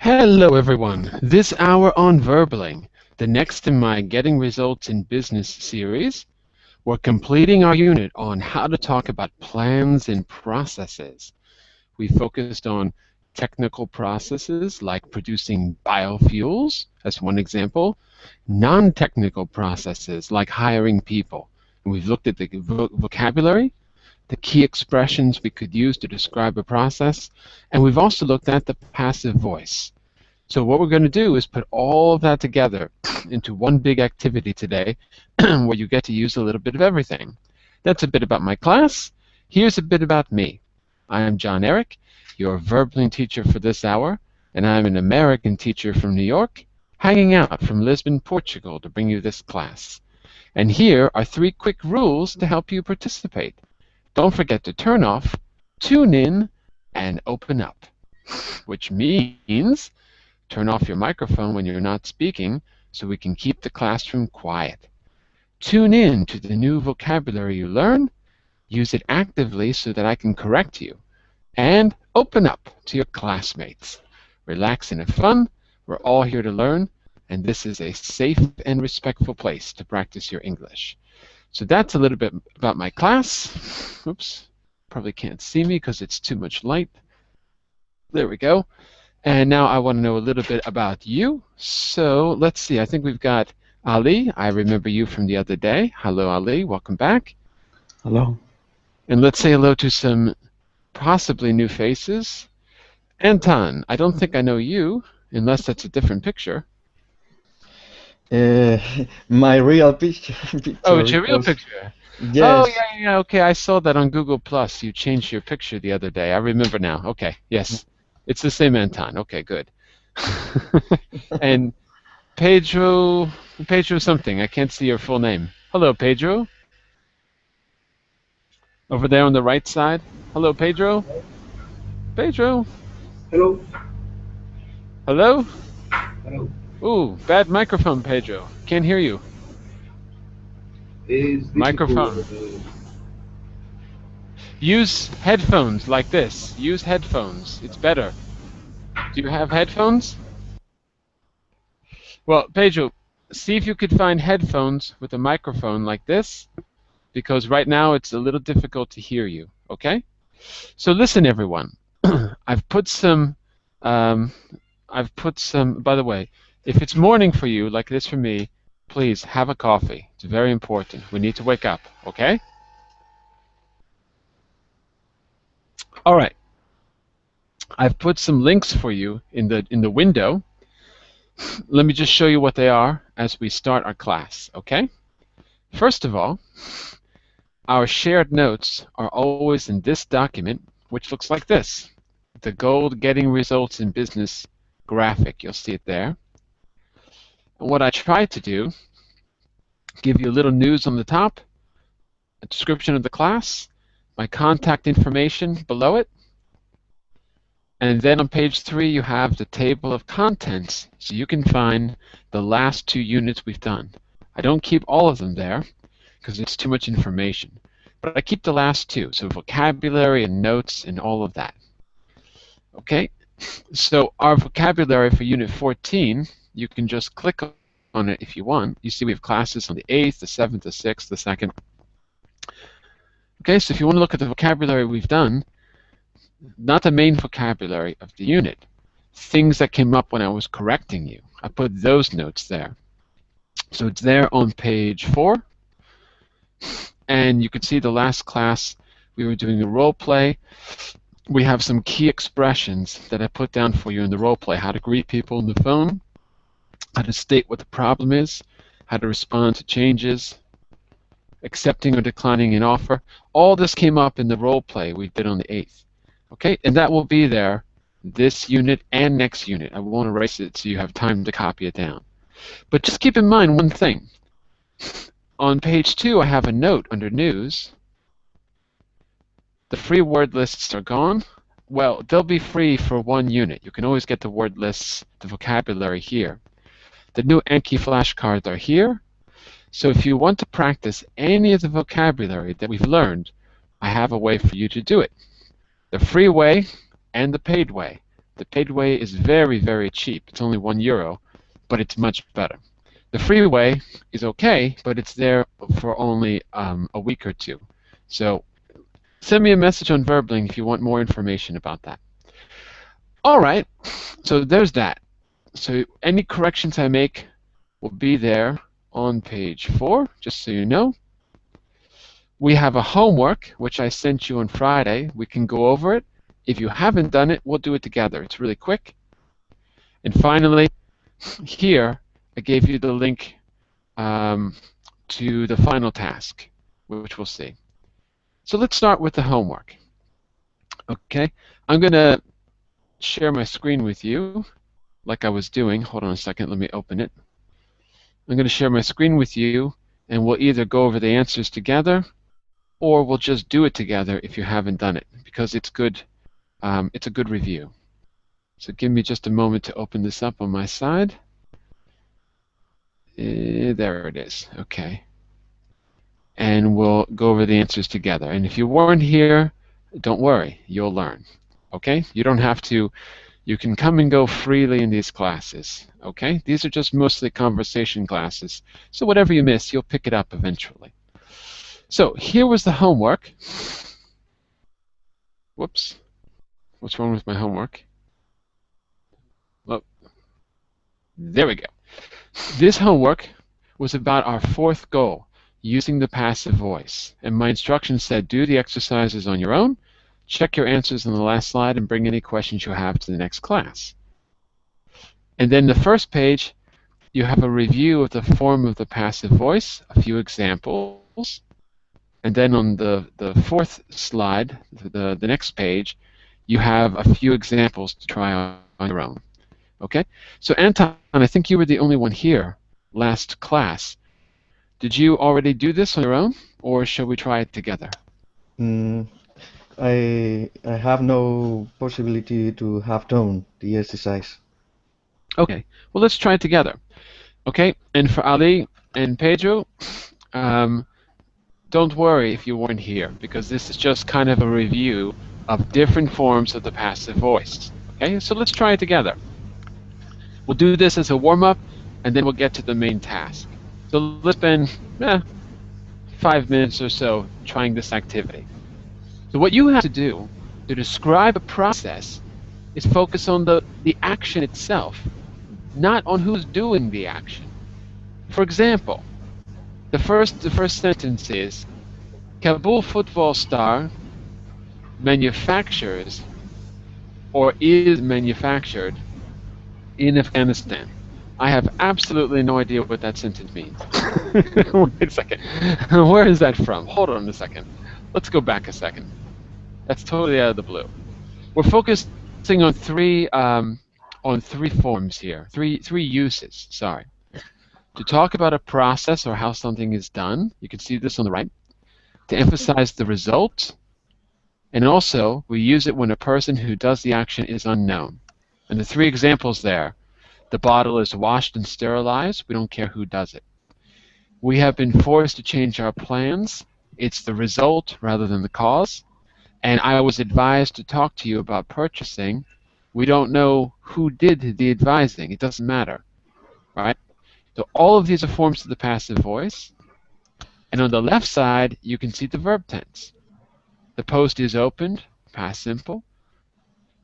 Hello everyone. This hour on Verbling, the next in my Getting Results in Business series, we're completing our unit on how to talk about plans and processes. We focused on technical processes like producing biofuels, as one example, non-technical processes like hiring people. And we've looked at the vocabulary, the key expressions we could use to describe a process, and we've also looked at the passive voice. So what we're going to do is put all of that together into one big activity today where you get to use a little bit of everything. That's a bit about my class. Here's a bit about me. I am Jon-Eric, your Verbling teacher for this hour, and I'm an American teacher from New York, hanging out from Lisbon, Portugal to bring you this class. And here are 3 quick rules to help you participate. Don't forget to turn off, tune in, and open up, which means turn off your microphone when you're not speaking so we can keep the classroom quiet. Tune in to the new vocabulary you learn, use it actively so that I can correct you, and open up to your classmates. Relax and have fun. We're all here to learn, and this is a safe and respectful place to practice your English. So that's a little bit about my class. Oops, probably can't see me because it's too much light. There we go. And now I want to know a little bit about you. So let's see. I think we've got Ali. I remember you from the other day. Hello, Ali. Welcome back. Hello. And let's say hello to some possibly new faces. Anton, I don't think I know you, unless that's a different picture. My real picture. Oh, it's your real picture. Yes. Oh, yeah. Okay, I saw that on Google+. You changed your picture the other day. I remember now. Okay, yes. It's the same Anton. Okay, good. And Pedro something. I can't see your full name. Hello, Pedro. Over there on the right side. Hello, Pedro. Pedro. Hello. Hello? Hello. Ooh, bad microphone, Pedro. Can't hear you. Is Microphone. Use headphones like this. Use headphones. It's better. Do you have headphones? Well, Pedro, see if you could find headphones with a microphone like this, because right now it's a little difficult to hear you, okay? So listen, everyone. I've put some, by the way, if it's morning for you, like it is for me, please have a coffee. It's very important. We need to wake up, okay? All right. I've put some links for you in the window. Let me just show you what they are as we start our class, okay? First of all, our shared notes are always in this document, which looks like this. The gold Getting Results in Business graphic. You'll see it there. And what I tried to do, give you a little news on the top, a description of the class, my contact information below it, and then on page 3 you have the table of contents, so you can find the last 2 units we've done. I don't keep all of them there because it's too much information, but I keep the last 2, so vocabulary and notes and all of that. Okay, so our vocabulary for Unit 14, you can just click on it if you want. You see we have classes on the 8th, the 7th, the 6th, the 2nd. Okay, so if you want to look at the vocabulary we've done, not the main vocabulary of the unit, things that came up when I was correcting you, I put those notes there. So it's there on page 4, and you can see the last class we were doing a role play. We have some key expressions that I put down for you in the role play: how to greet people on the phone, how to state what the problem is, how to respond to changes, accepting or declining an offer. All this came up in the role play we did on the 8th. Okay, and that will be there this unit and next unit. I won't erase it so you have time to copy it down. But just keep in mind one thing. On page 2 I have a note under News. The free word lists are gone. Well, they'll be free for 1 unit. You can always get the word lists, the vocabulary here. The new Anki flashcards are here. So if you want to practice any of the vocabulary that we've learned, I have a way for you to do it. The free way and the paid way. The paid way is very, very cheap. It's only €1, but it's much better. The free way is okay, but it's there for only a week or two. So send me a message on Verbling if you want more information about that. All right, so there's that. So any corrections I make will be there on page 4, just so you know. We have a homework, which I sent you on Friday. We can go over it. If you haven't done it, we'll do it together. It's really quick. And finally, here, I gave you the link to the final task, which we'll see. So let's start with the homework. Okay, I'm going to share my screen with you like I was doing. Hold on a second, let me open it. I'm going to share my screen with you, and we'll either go over the answers together, or we'll just do it together if you haven't done it, because it's good. It's a good review. So give me just a moment to open this up on my side. There it is. Okay. And we'll go over the answers together. And if you weren't here, don't worry, you'll learn. Okay? You don't have to. You can come and go freely in these classes. Okay? These are just mostly conversation classes. So whatever you miss, you'll pick it up eventually. So here was the homework. Whoops. What's wrong with my homework? Oh, there we go. This homework was about our 4th goal, using the passive voice. And my instructions said do the exercises on your own, check your answers on the last slide, and bring any questions you have to the next class. And then the first page, you have a review of the form of the passive voice, a few examples. And then on the 4th slide, the next page, you have a few examples to try on your own. Okay? So Anton, I think you were the only one here last class. Did you already do this on your own, or shall we try it together? I have no possibility to have done the exercise. Okay, well let's try it together. Okay, and for Ali and Pedro, don't worry if you weren't here, because this is just kind of a review of different forms of the passive voice. Okay, so let's try it together. We'll do this as a warm-up, and then we'll get to the main task. So let's spend 5 minutes or so trying this activity. So what you have to do to describe a process is focus on the action itself, not on who's doing the action. For example, the first sentence is, Kabul football star manufactures or is manufactured in Afghanistan. I have absolutely no idea what that sentence means. Wait a second. Where is that from? Hold on a second. Let's go back a second. That's totally out of the blue. We're focusing on three forms here, three uses. Sorry. To talk about a process or how something is done, you can see this on the right. To emphasize the result, and also we use it when a person who does the action is unknown. And the 3 examples there, the bottle is washed and sterilized. We don't care who does it. We have been forced to change our plans. It's the result rather than the cause. And I was advised to talk to you about purchasing. We don't know who did the advising. It doesn't matter, right? So all of these are forms of the passive voice. And on the left side, you can see the verb tense. The post is opened, past simple.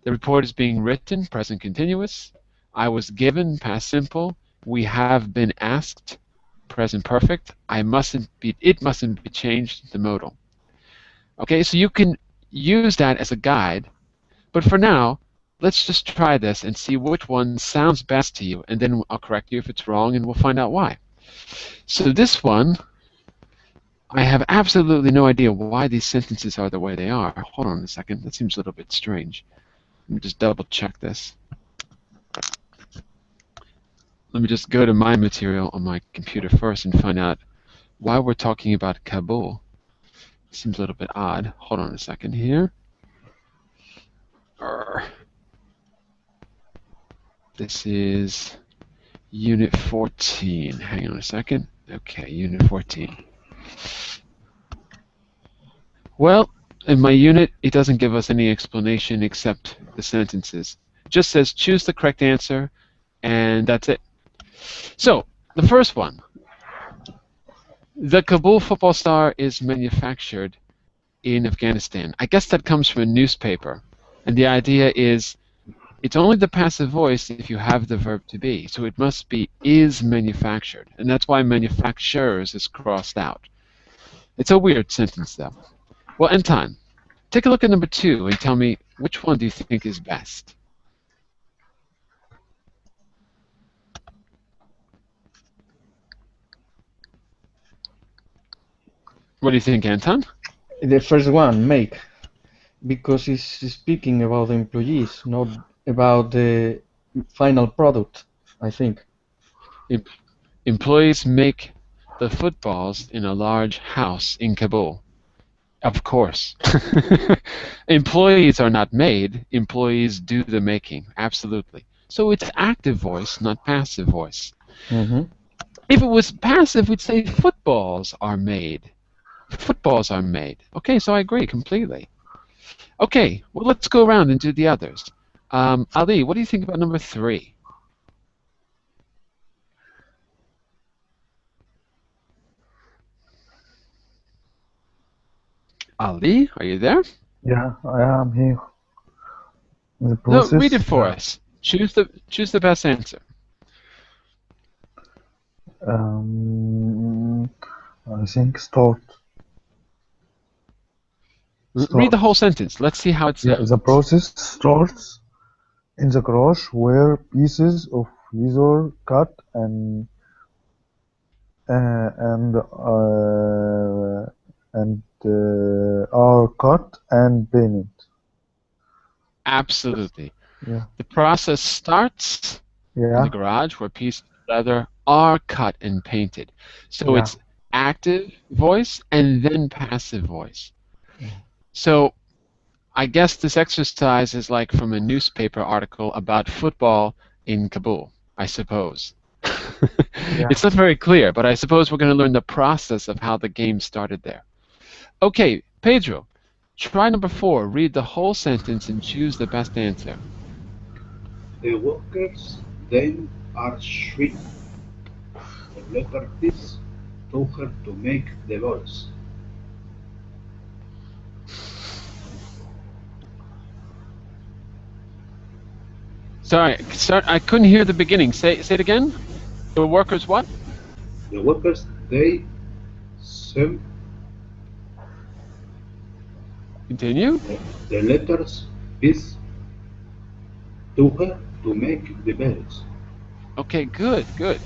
The report is being written, present continuous. I was given, past simple. We have been asked, present perfect. It mustn't be changed, the modal. Okay, so you can use that as a guide, but for now, let's just try this and see which one sounds best to you, and then I'll correct you if it's wrong, and we'll find out why. So this one, I have absolutely no idea why these sentences are the way they are. Hold on a second, that seems a little bit strange. Let me just double check this. Let me just go to my material on my computer first and find out why we're talking about Kabul. Seems a little bit odd. Hold on a second here. This is Unit 14. Hang on a second. Okay, Unit 14. Well, in my unit, it doesn't give us any explanation except the sentences. just says choose the correct answer, and that's it. So, the first one. The Kabul football star is manufactured in Afghanistan. I guess that comes from a newspaper. And the idea is it's only the passive voice if you have the verb to be. So it must be is manufactured. And that's why manufacturers is crossed out. It's a weird sentence, though. Well, Anton, take a look at number 2 and tell me which one do you think is best? What do you think, Anton? The first one, make, because it's speaking about the employees, not about the final product, I think. Employees make the footballs in a large house in Kabul. Of course. Employees are not made. Employees do the making. Absolutely. So it's active voice, not passive voice. Mm-hmm. If it was passive, we'd say footballs are made. Footballs are made. Okay, so I agree completely. Okay, well, let's go around and do the others. Ali, what do you think about number 3? Ali, are you there? Yeah, I am here. The No, process. read it for us. Choose the best answer. I think start. Read the whole sentence. Let's see how it Yeah, sounds. the process starts in the garage where pieces of leather cut and are cut and painted. Absolutely. Yeah. The process starts in Yeah. the garage where pieces of leather are cut and painted. So Yeah. it's active voice and then passive voice. So I guess this exercise is like from a newspaper article about football in Kabul, I suppose. Yeah. It's not very clear, but I suppose we're going to learn the process of how the game started there. Okay, Pedro, try number 4. Read the whole sentence and choose the best answer. The workers then are shrink the letter piece to her to make the balls. Sorry, I couldn't hear the beginning. Say it again. The workers what? The workers they sew Continue. the letters piece to her to make the bells. Okay, good, good.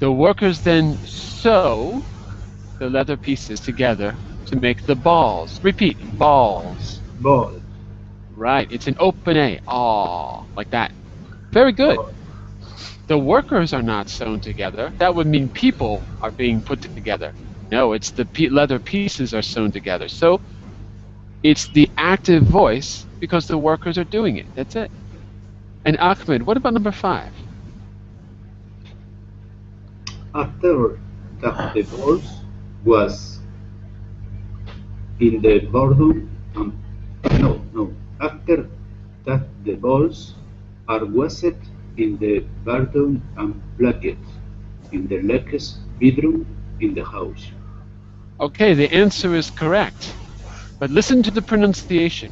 The workers then sew the leather pieces together to make the balls. Repeat, balls. Ball. Right, it's an open A. Aw, like that. Very good. Ball. The workers are not sewn together. That would mean people are being put together. No, it's the leather pieces are sewn together. So it's the active voice because the workers are doing it. That's it. And Ahmed, what about number 5? After that the balls was in the boardroom no. After that the balls are washed in the bathroom and plugged in the next bedroom in the house. Okay, the answer is correct. But listen to the pronunciation.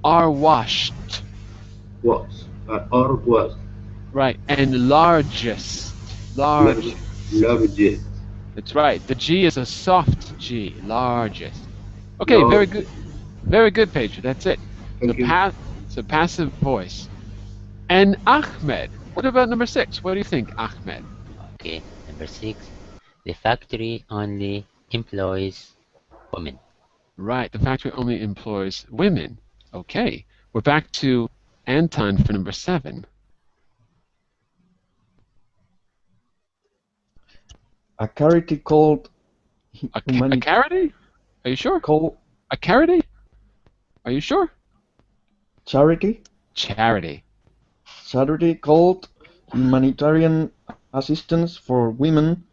Are washed. Was or was Right, and largest. Large. largest. That's right. The G is a soft G. Largest. Okay, Large. very good. Very good, Pedro. That's it. Thank you. It's a passive voice. And Ahmed, what about number 6? What do you think, Ahmed? Okay, number 6. The factory only employs women. Right, the factory only employs women. Okay, we're back to Anton for number 7. A charity called A charity? Are you sure? called A charity? Are you sure? charity called Humanitarian Assistance for Women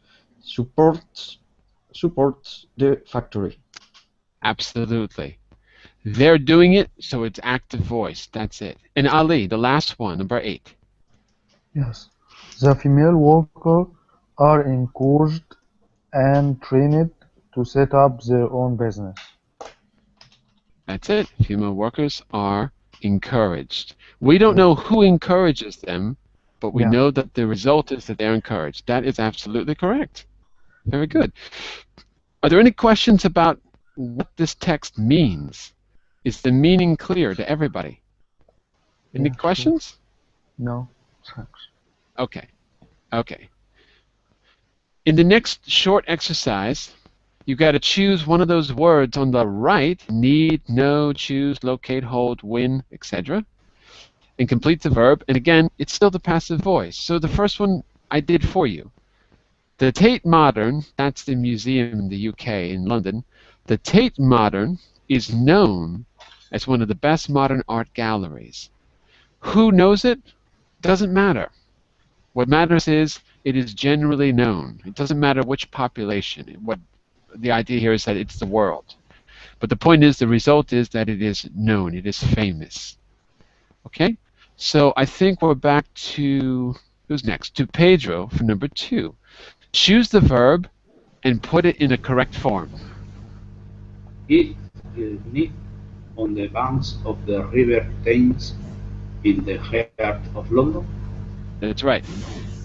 supports the factory. Absolutely. They're doing it, so it's active voice. That's it. And Ali, the last one, number 8. Yes. The female workers are encouraged and trained to set up their own business. That's it. Female workers are encouraged. We don't know who encourages them, but we Yeah. know that the result is that they're encouraged. That is absolutely correct. Very good. Are there any questions about what this text means? Is the meaning clear to everybody? Any Yes, questions? No, thanks. Okay. Okay. In the next short exercise, you got to choose one of those words on the right, need, know, choose, locate, hold, win, etc., and complete the verb. And again, it's still the passive voice. So the first one I did for you. The Tate Modern, that's the museum in the UK in London, the Tate Modern is known as one of the best modern art galleries. Who knows it? Doesn't matter. What matters is it is generally known. It doesn't matter which population. What the idea here is that it's the world. But the point is, the result is that it is known. It is famous. Okay? So I think we're back to, who's next? To Pedro for number 2. Choose the verb and put it in a correct form. It lived on the banks of the River Thames in the heart of London. That's right.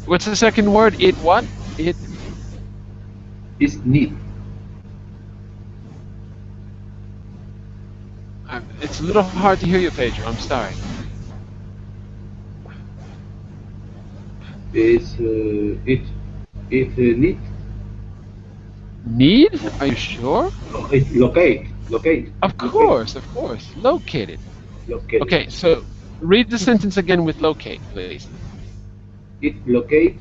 What's the second word? It what? It Is neat. it's a little hard to hear you, Pedro. I'm sorry. Is it neat? Need? Are you sure? It locate. Of course. Located. Locate. Okay, so read the sentence again with locate, please. It located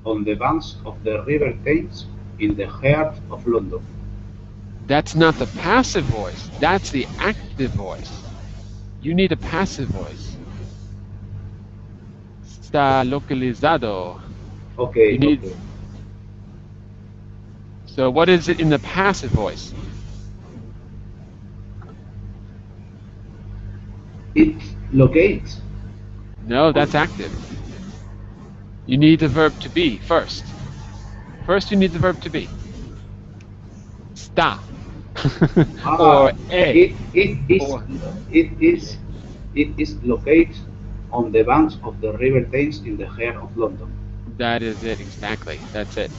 on the banks of the River Thames in the heart of London. That's not the passive voice. That's the active voice. You need a passive voice. Está localizado. Okay. You need- Okay. So what is it in the passive voice? It locates. No, that's active. You need the verb to be first. First you need the verb to be. Está. Or e. Or- It is located on the banks of the River Thames in the heart of London. That is it, exactly. That's it.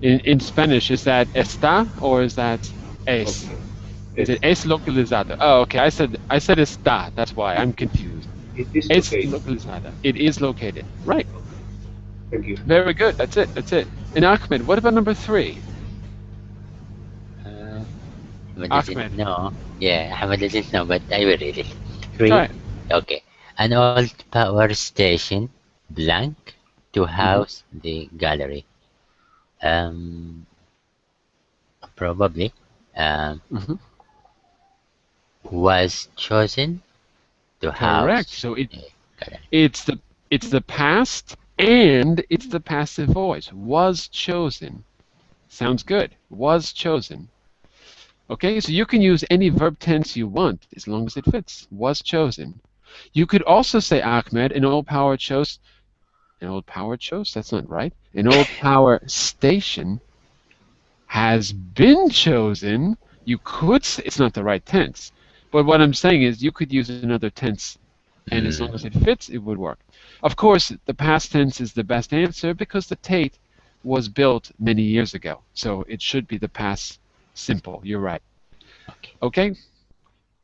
In Spanish, is that está or is that es? Okay. Is it es localizado? Oh, okay. I said está. That's why I'm confused. It is Es located. localizada. It is located. Right. Thank you. Very good. That's it. And Ahmed, what about number 3? Ahmed Ahmed. doesn't know. Yeah, Ahmed doesn't know, but I will read it. 3. Go ahead. Okay. An old power station, blank, to house the gallery. Probably Mhm. was chosen to house. Correct. So the gallery. it's the past and it's the passive voice. Was chosen. Sounds good. Was chosen. Okay, so you can use any verb tense you want as long as it fits. Was chosen. You could also say, Ahmed, an old power chose. An old power chose? That's not right. An old power station has been chosen. You could say, it's not the right tense. But what I'm saying is you could use another tense, and as long as it fits, it would work. Of course, the past tense is the best answer because the Tate was built many years ago. So it should be the past simple. You're right. Okay?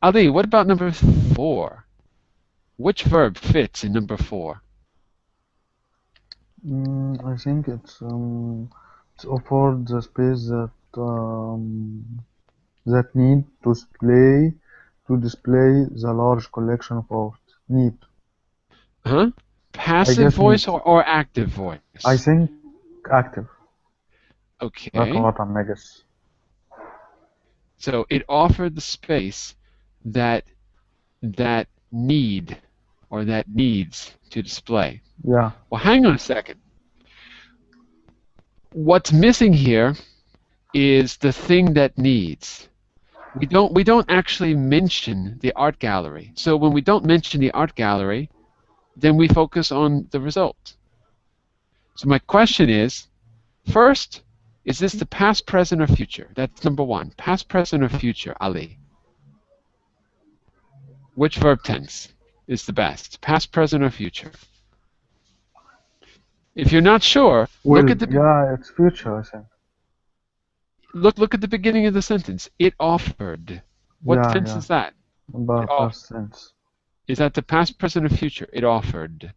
Ali, what about number 4? Which verb fits in number 4? I think it's offered the space that need to display the large collection of art. Need. Huh? Passive guess voice or active voice? I think active. That's Okay. what I'm guess. So it offered the space that need or that needs to display. Yeah. Well, hang on a second. What's missing here is the thing that needs. we don't actually mention the art gallery. So when we don't mention the art gallery, then we focus on the result. So my question is, first, is this the past, present, or future? That's number one. Past, present, or future, Ali? Which verb tense is the best? Past, present, or future? If you're not sure, Well, look at the yeah, it's future, I think. look at the beginning of the sentence. It offered. What Yeah, tense yeah. is that? But past tense. Is that the past, present, or future? It offered.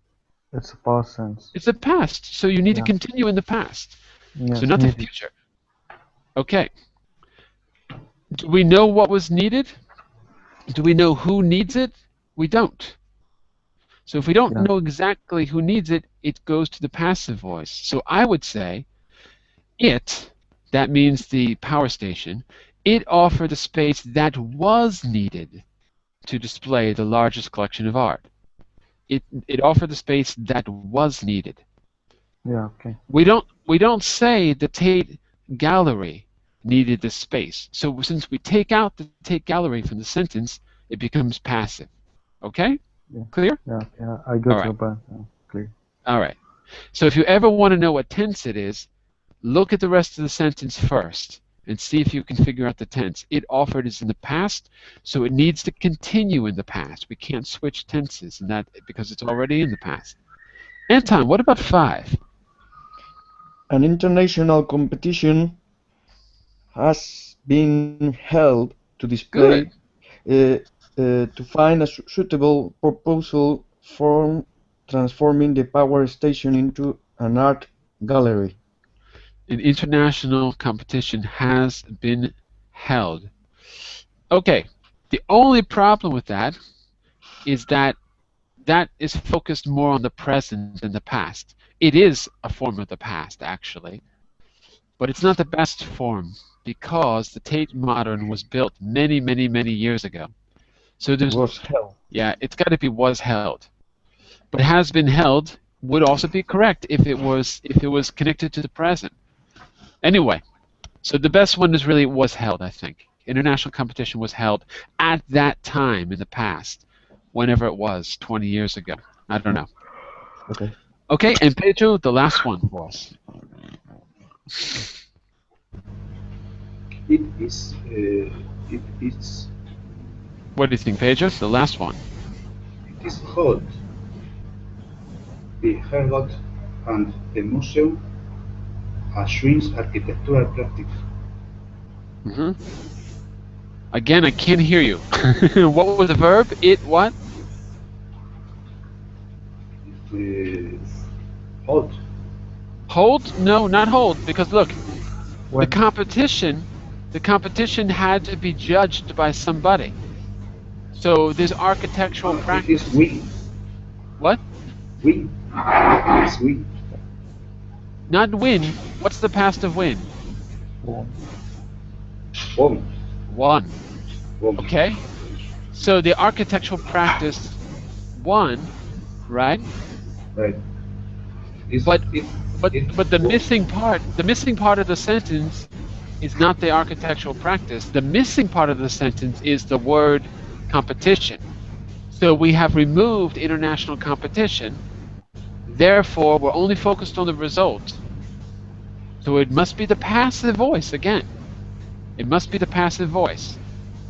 It's a past tense. It's the past, so you need to Yeah. continue in the past. Yes, So not the needed. future. Okay. Do we know what was needed? Do we know who needs it? We don't. So if we don't Yeah. know exactly who needs it, it goes to the passive voice. So I would say it, that means the power station, it offered the space that was needed to display the largest collection of art. It offered the space that was needed. Yeah, okay. We don't say the Tate Gallery needed the space. So since we take out the Tate Gallery from the sentence, it becomes passive. Okay? Yeah. Clear? Yeah, yeah, I got All your right. point. Yeah, clear. All right. So if you ever want to know what tense it is, look at the rest of the sentence first and see if you can figure out the tense. It offered is in the past, so it needs to continue in the past. We can't switch tenses in that because it's already in the past. Anton, what about 5? An international competition has been held to display to find a suitable proposal for transforming the power station into an art gallery. An international competition has been held. Okay, the only problem with that is that that is focused more on the present than the past. It is a form of the past, actually, but it's not the best form because the Tate Modern was built many, many, many years ago. So there's Was held. yeah, it's got to be was held, but has been held would also be correct if it was connected to the present. Anyway, so the best one is really was held, I think. International competition was held at that time in the past, whenever it was, 20 years ago. I don't know. Okay. Okay, and Pedro, the last one for us. It is. It is. What do you think, Pedro? The last one. It is hot. The Hergot and the museum assumes architectural practice. Again, I can't hear you. What was the verb? It what? Hot. Hold? No, not hold. Because look, When? the competition had to be judged by somebody. So there's architectural It practice. is win. What? Win. It is win. Not win. What's the past of win? Won. Won. Won. Won. Okay. So the architectural practice won, right? Right. It's, But it, But it but the won. missing part of the sentence is not the architectural practice. The missing part of the sentence is the word competition. So we have removed international competition. Therefore, we're only focused on the result. So it must be the passive voice again. It must be the passive voice.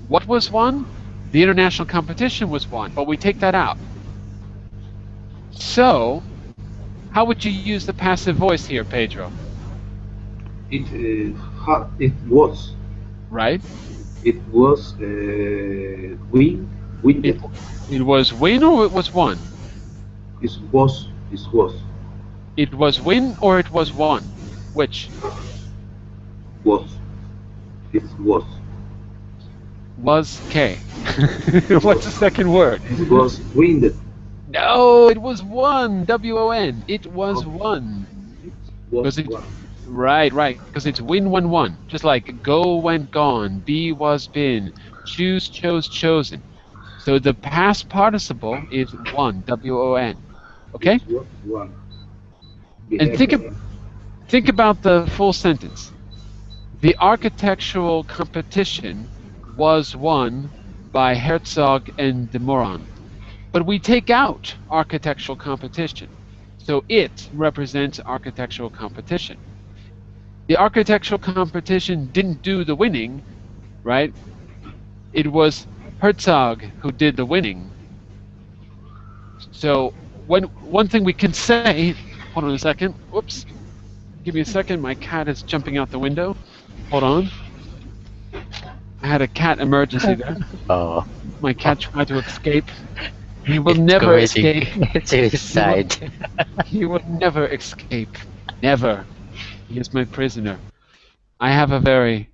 What was won? The international competition was won, but we take that out. So, how would you use the passive voice here, Pedro? It was. Right? It was win. Win. It was win or it was won? It was. It was. It was win or it was won? Which? Was. It was. Was K. What's the second word? It was wind. No, it was won. W-O-N. It was won. Was Was it- one. Right. Because it's win, won, won. Just like go, went, gone. Be, was, been. Choose, chose, chosen. So the past participle is won. W-O-N. Okay? It was one. And think about the full sentence. The architectural competition was won by Herzog and de Moran. But we take out architectural competition. So it represents architectural competition. The architectural competition didn't do the winning, right? It was Herzog who did the winning. So one thing we can say, hold on a second, whoops, give me a second, my cat is jumping out the window. Hold on. I had a cat emergency there. Oh, My cat tried to escape. He will it's never committing escape. suicide. He will never escape. Never. He is my prisoner. I have a very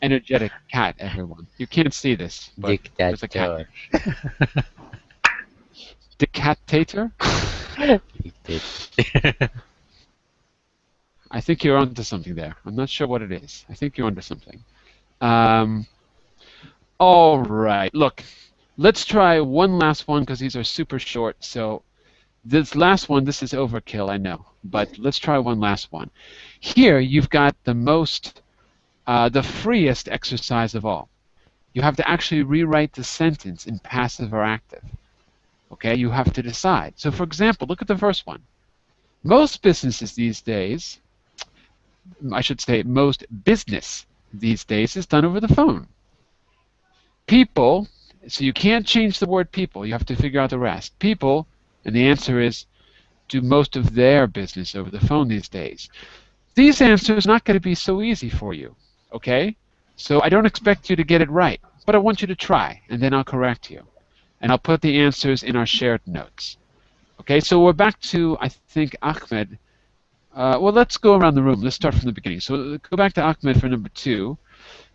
energetic cat, everyone. You can't see this, but there's a cat. Dictator. Dictator? Dictator. I think you're onto something there. I'm not sure what it is. I think you're onto something. All right. Look, let's try one last one because these are super short. So this last one, this is overkill, I know. But let's try one last one. Here you've got the freest exercise of all. You have to actually rewrite the sentence in passive or active. Okay, you have to decide. So for example, look at the first one. Most businesses these days, I should say most business these days is done over the phone. People, so you can't change the word people, you have to figure out the rest. People, and the answer is, do most of their business over the phone these days. These answers are not going to be so easy for you, okay? So I don't expect you to get it right, but I want you to try, and then I'll correct you. And I'll put the answers in our shared notes. Okay, so we're back to, I think, Ahmed. Well, let's go around the room. Let's start from the beginning. So go back to Ahmed for number 2.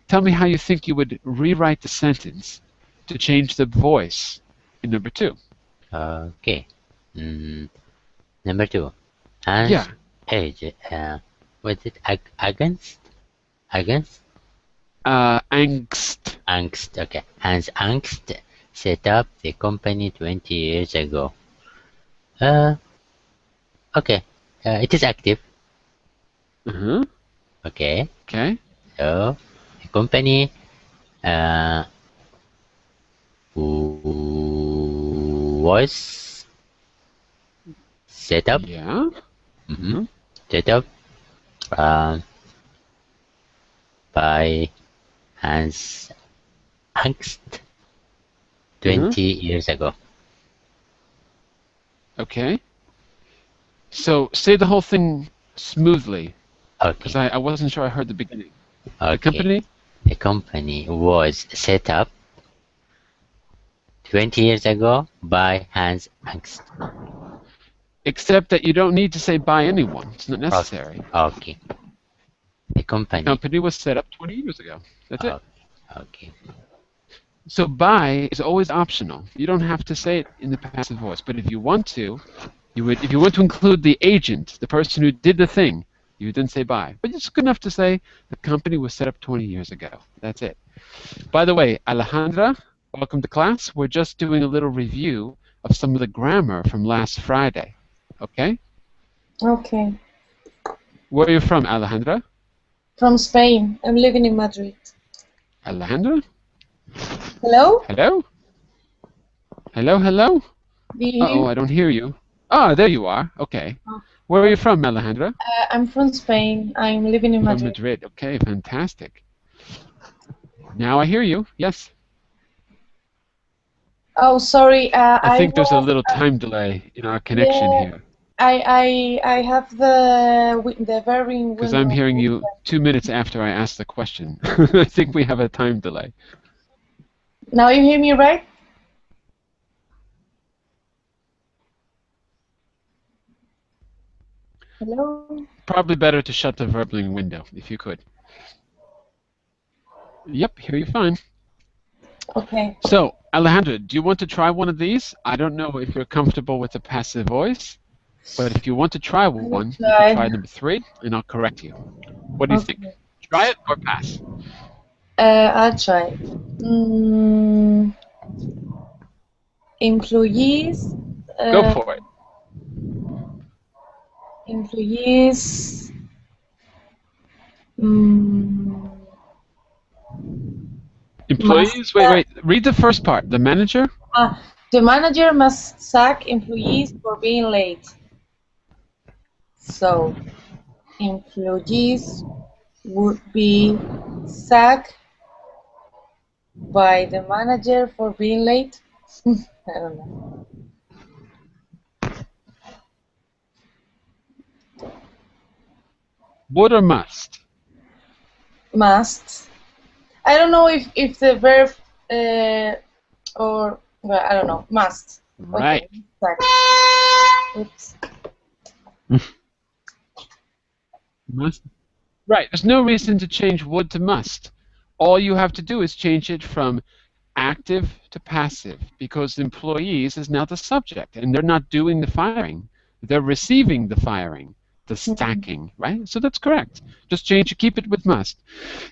Tell me how you think you would rewrite the sentence to change the voice in number 2. Okay. Number 2. Hans Yeah. Age. Was it against? Against? Angst. Angst. Okay. Hans Angst set up the company 20 years ago. Okay. It is active. Uh-huh. Okay. Okay. So the company was set up. Yeah. Mm-hmm. Set up by Hans Angst 20 years ago. Okay. So say the whole thing smoothly, because Okay. I wasn't sure I heard the beginning. Okay. The company? The company was set up 20 years ago by Hans Angst. Except that you don't need to say by anyone. It's not necessary. Okay. The The company. company was set up 20 years ago. That's it. Okay. So by is always optional. You don't have to say it in the passive voice. But if you want to, you would. If you want to include the agent, the person who did the thing, you would then say by. But it's good enough to say the company was set up 20 years ago. That's it. By the way, Alejandra, welcome to class. We're just doing a little review of some of the grammar from last Friday. Okay? Okay. Where are you from, Alejandra? From Spain. I'm living in Madrid. Alejandra? Hello? Hello? Hello, hello? Do you hear Uh-oh, me? I don't hear you. Ah, there you are. Okay. Oh. Where are you from, Alejandra? I'm from Spain. I'm living in From Madrid. Madrid. Okay, fantastic. Now I hear you. Yes. Oh, sorry. I think there's a was, little time delay in our connection yeah, here. I have the very Because window. I'm hearing you 2 minutes after I asked the question. I think we have a time delay. Now you hear me, right? Hello? Probably better to shut the verbling window, if you could. Yep, hear you fine. Okay. So, Alejandra, do you want to try one of these? I don't know if you're comfortable with the passive voice, but if you want to try one, you can try number 3, and I'll correct you. What do you think? Try it or pass? I'll try. Employees. Go for it. Employees. Employees, wait, read the first part. The manager? The manager must sack employees for being late. So, employees would be sacked by the manager for being late. I don't know. Would or must? Must. I don't know if the verb or well, I don't know. Must. Right. Okay. Sack. Oops. Must. Right. There's no reason to change would to must. All you have to do is change it from active to passive, because employees is now the subject, and they're not doing the firing. They're receiving the firing, the stacking, right? So that's correct. Just change it, keep it with must.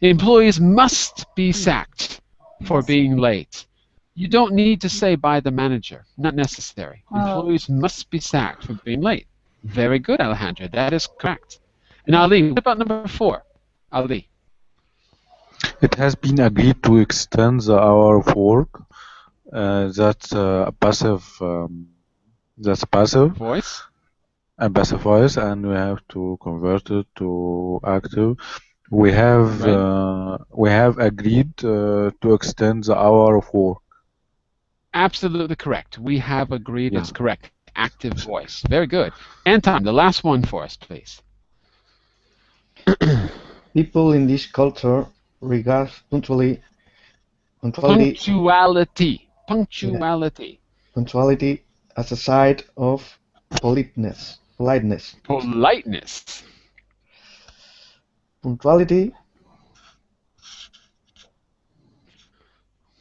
Employees must be sacked for being late. You don't need to say by the manager. Not necessary. Employees must be sacked for being late. Very good, Alejandra. That is correct. And Ali, what about number 4? Ali. It has been agreed to extend the hour of work. That's passive. That's passive. Voice. And passive voice, and we have to convert it to active. We have agreed to extend the hour of work. Absolutely correct. We have agreed. It's correct. Active voice. Very good. Anton, the last one for us, please. People in this culture regard punctuality as a sign of politeness. Punctuality.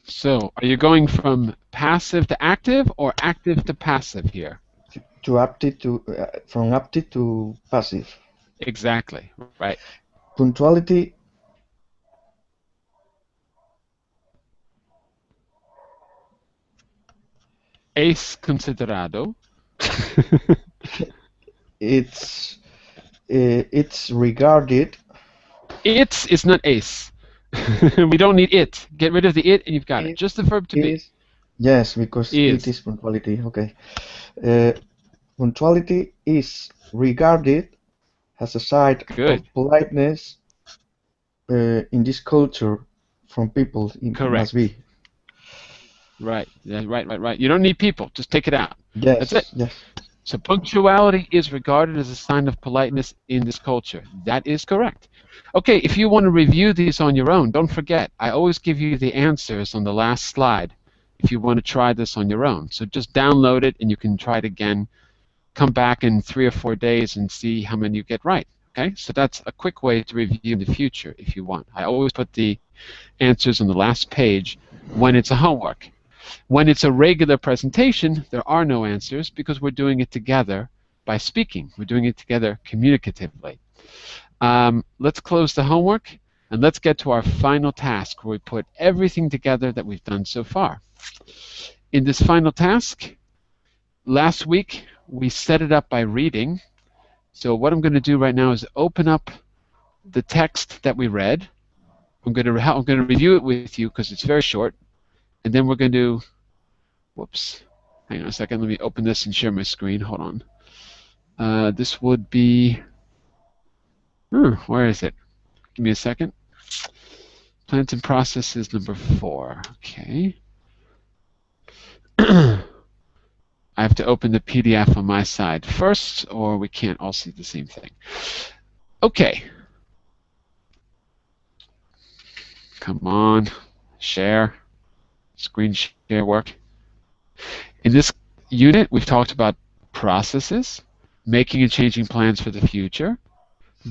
So, are you going from passive to active or active to passive here? From active to passive. Exactly. Right. Punctuality es considerado. It's regarded. It's is not ace. We don't need it. Get rid of the it and you've got it. Just the verb to be. Yes, because it is punctuality. Okay. Punctuality is regarded as a sign of politeness in this culture from people. It must be. Right. Yeah, right. You don't need people. Just take it out. Yes. That's it. Yes. So punctuality is regarded as a sign of politeness in this culture. That is correct. Okay, if you want to review these on your own, don't forget, I always give you the answers on the last slide if you want to try this on your own. So just download it and you can try it again. Come back in 3 or 4 days and see how many you get right. Okay, so that's a quick way to review in the future if you want. I always put the answers on the last page when it's a homework. When it's a regular presentation, there are no answers because we're doing it together by speaking. We're doing it together communicatively. Let's close the homework and let's get to our final task where we put everything together that we've done so far. In this final task, last week we set it up by reading. So what I'm going to do right now is open up the text that we read. I'm going to review it with you because it's very short. And then we're going to, whoops, hang on a second, let me open this and share my screen, hold on. This would be, where is it? Give me a second. Plants and processes number 4, okay. I have to open the PDF on my side first, or we can't all see the same thing. Okay. Come on, share. Screen share work. In this unit, we've talked about processes, making and changing plans for the future,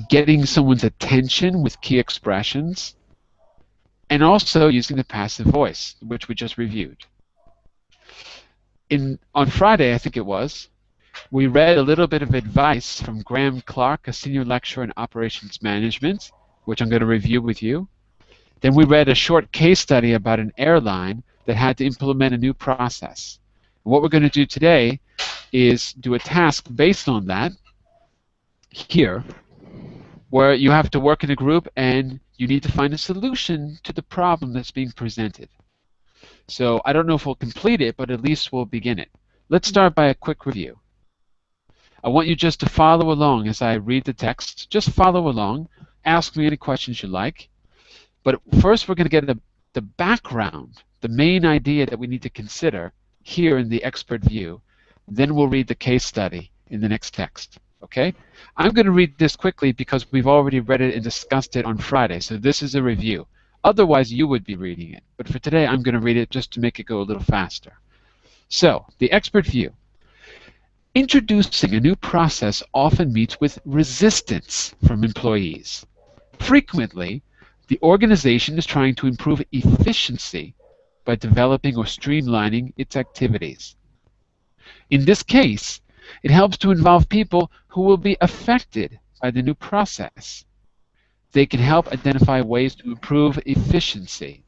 getting someone's attention with key expressions, and also using the passive voice, which we just reviewed. On Friday, I think it was, we read a little bit of advice from Graham Clark, a senior lecturer in operations management, which I'm going to review with you. Then we read a short case study about an airline that had to implement a new process. What we're going to do today is do a task based on that here, where you have to work in a group and You need to find a solution to the problem that's being presented. So I don't know if we'll complete it, but at least we'll begin it. Let's start by a quick review. I want you just to follow along as I read the text. Just follow along. Ask me any questions you like. But first we're going to get the background, the main idea that we need to consider here in the expert view. Then we'll read the case study in the next text. Okay? I'm going to read this quickly because we've already read it and discussed it on Friday. So this is a review. Otherwise, you would be reading it. But for today, I'm going to read it just to make it go a little faster. So, the expert view. Introducing a new process often meets with resistance from employees. Frequently, the organization is trying to improve efficiency by developing or streamlining its activities. In this case, it helps to involve people who will be affected by the new process. They can help identify ways to improve efficiency.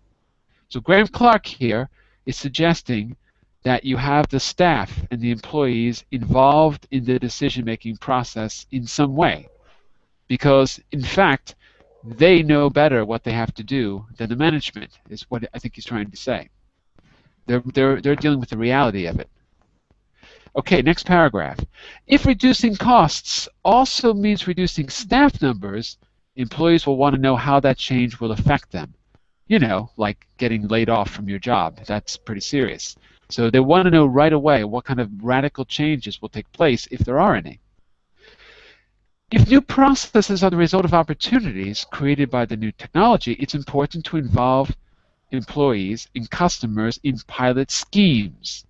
So Graham Clark here is suggesting that you have the staff and the employees involved in the decision-making process in some way. Because, in fact, they know better what they have to do than the management, is what I think he's trying to say. They're dealing with the reality of it. Okay, next paragraph. If reducing costs also means reducing staff numbers, employees will want to know how that change will affect them. You know, like getting laid off from your job. That's pretty serious. So they want to know right away what kind of radical changes will take place, if there are any. If new processes are the result of opportunities created by the new technology, it's important to involve employees and customers in pilot schemes.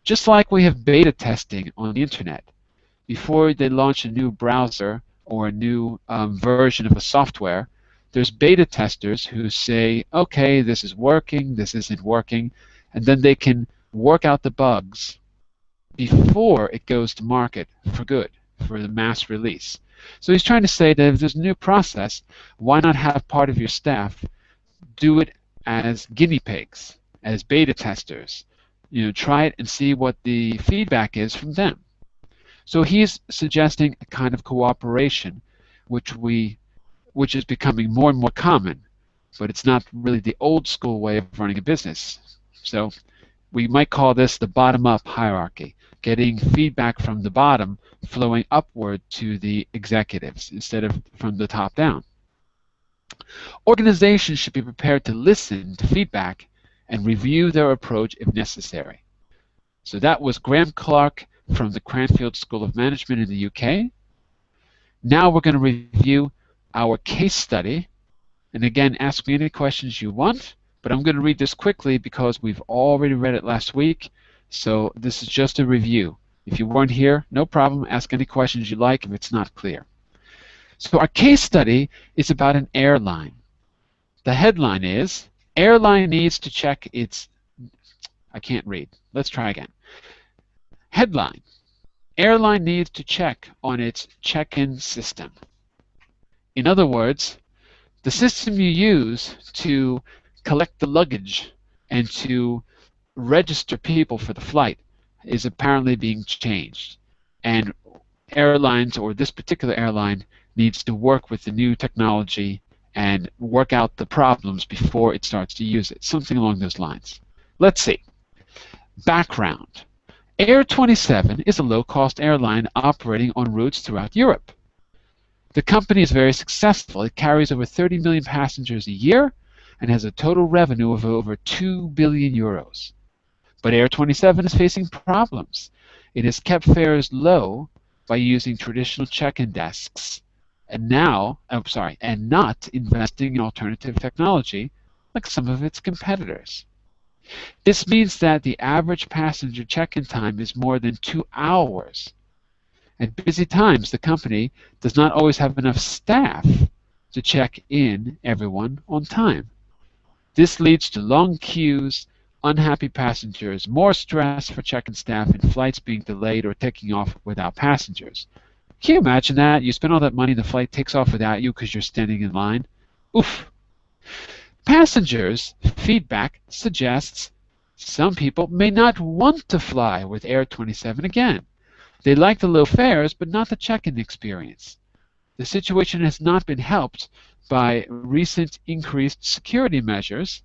Just like we have beta testing on the internet. Before they launch a new browser or a new version of a software, there's beta testers who say, okay, this is working, this isn't working, and then they can work out the bugs before it goes to market for good, for the mass release. So he's trying to say that if there's a new process, why not have part of your staff do it as guinea pigs, as beta testers? You know, try it and see what the feedback is from them. So he's suggesting a kind of cooperation, which is becoming more and more common, but it's not really the old school way of running a business. So we might call this the bottom-up hierarchy, getting feedback from the bottom flowing upward to the executives instead of from the top down. Organizations should be prepared to listen to feedback and review their approach if necessary. So that was Graham Clark from the Cranfield School of Management in the UK. Now we're going to review our case study. And again, ask me any questions you want, but I'm going to read this quickly because we've already read it last week. So this is just a review. If you weren't here, no problem. Ask any questions you like if it's not clear. So our case study is about an airline. The headline is, Airline needs to check its... I can't read. Let's try again. Headline. Airline needs to check on its check-in system. In other words, the system you use to collect the luggage and to register people for the flight is apparently being changed. And airlines, or this particular airline, needs to work with the new technology and work out the problems before it starts to use it. Something along those lines. Let's see. Background. Air 27 is a low-cost airline operating on routes throughout Europe. The company is very successful. It carries over 30 million passengers a year and has a total revenue of over 2 billion euros. But Air 27 is facing problems. It has kept fares low by using traditional check-in desks and not investing in alternative technology like some of its competitors. This means that the average passenger check-in time is more than 2 hours. At busy times, the company does not always have enough staff to check in everyone on time. This leads to long queues, unhappy passengers, more stress for check-in staff, and flights being delayed or taking off without passengers. Can you imagine that? You spend all that money and the flight takes off without you because you're standing in line? Oof. Passengers' feedback suggests some people may not want to fly with Air 27 again. They like the low fares, but not the check-in experience. the situation has not been helped by recent increased security measures.